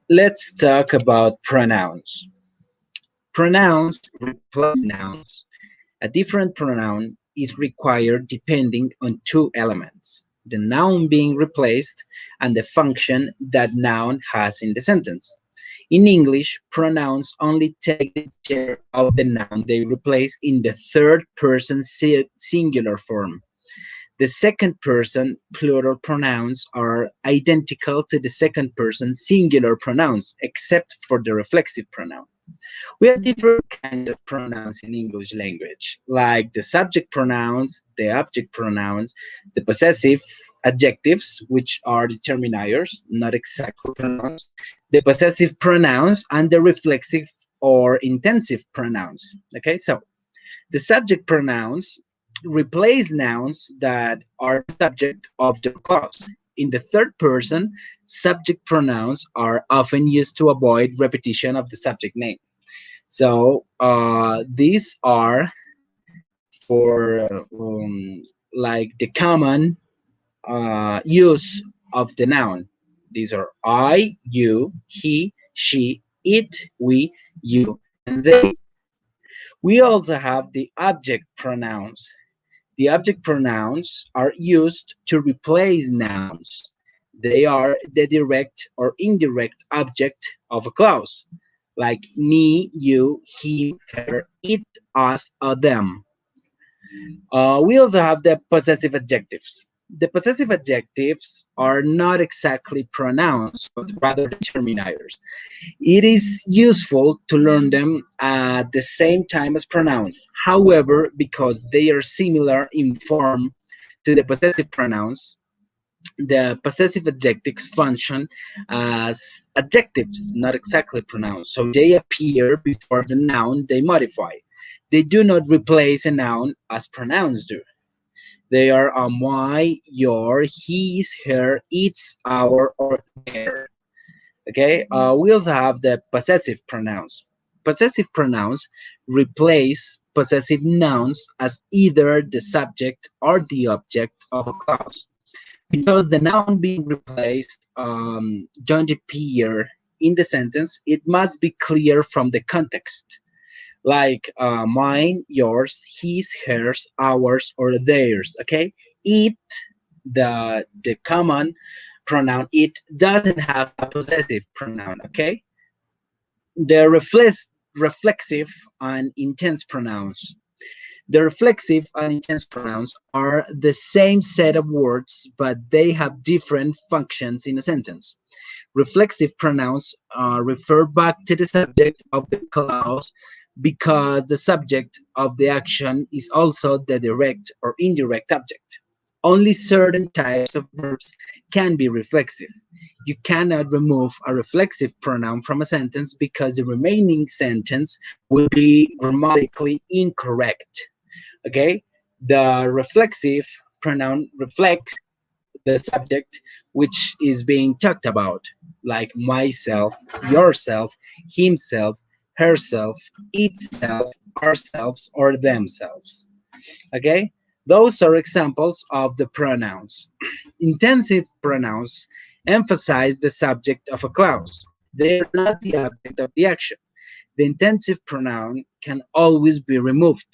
Let's talk about pronouns. Pronouns replace nouns. A different pronoun is required depending on two elements: the noun being replaced and the function that noun has in the sentence. In English, pronouns only take the share of the noun they replace in the third person singular form. The second person plural pronouns are identical to the second person singular pronouns, except for the reflexive pronoun. We have different kinds of pronouns in English language, like the subject pronouns, the object pronouns, the possessive adjectives, which are determiners, not exactly pronouns, the possessive pronouns, and the reflexive or intensive pronouns. Okay, so the subject pronouns replace nouns that are the subject of their clause. In the third person, subject pronouns are often used to avoid repetition of the subject name. So these are for like the common use of the noun. These are I, you, he, she, it, we, you, and they. We also have the object pronouns. The object pronouns are used to replace nouns. They are the direct or indirect object of a clause, like me, you, him, her, it, us, or them. We also have the possessive adjectives. The possessive adjectives are not exactly pronouns, but rather determiners. It is useful to learn them at the same time as pronouns. However, because they are similar in form to the possessive pronouns, the possessive adjectives function as adjectives, not exactly pronouns. So they appear before the noun they modify. They do not replace a noun as pronouns do. They are my, your, his, her, its, our, or their. Okay, we also have the possessive pronouns. Possessive pronouns replace possessive nouns as either the subject or the object of a clause. Because the noun being replaced don't appear in the sentence, it must be clear from the context, like mine, yours, his, hers, ours, or theirs. Okay, it, the common pronoun it doesn't have a possessive pronoun. Okay, the reflexive and intense pronouns. The reflexive and intense pronouns are the same set of words, but they have different functions in a sentence. Reflexive pronouns refer back to the subject of the clause because the subject of the action is also the direct or indirect object. Only certain types of verbs can be reflexive. You cannot remove a reflexive pronoun from a sentence because the remaining sentence will be grammatically incorrect. Okay, the reflexive pronoun reflects the subject which is being talked about, like myself, yourself, himself, herself, itself, ourselves, or themselves. Okay, those are examples of the pronouns. Intensive pronouns emphasize the subject of a clause. They are not the object of the action. The intensive pronoun can always be removed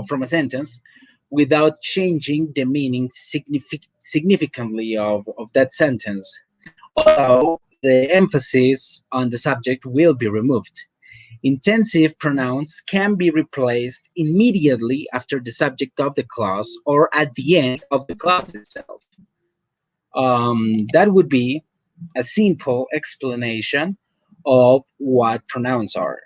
from a sentence without changing the meaning significantly of that sentence, although the emphasis on the subject will be removed. Intensive pronouns can be replaced immediately after the subject of the clause or at the end of the clause itself. That would be a simple explanation of what pronouns are.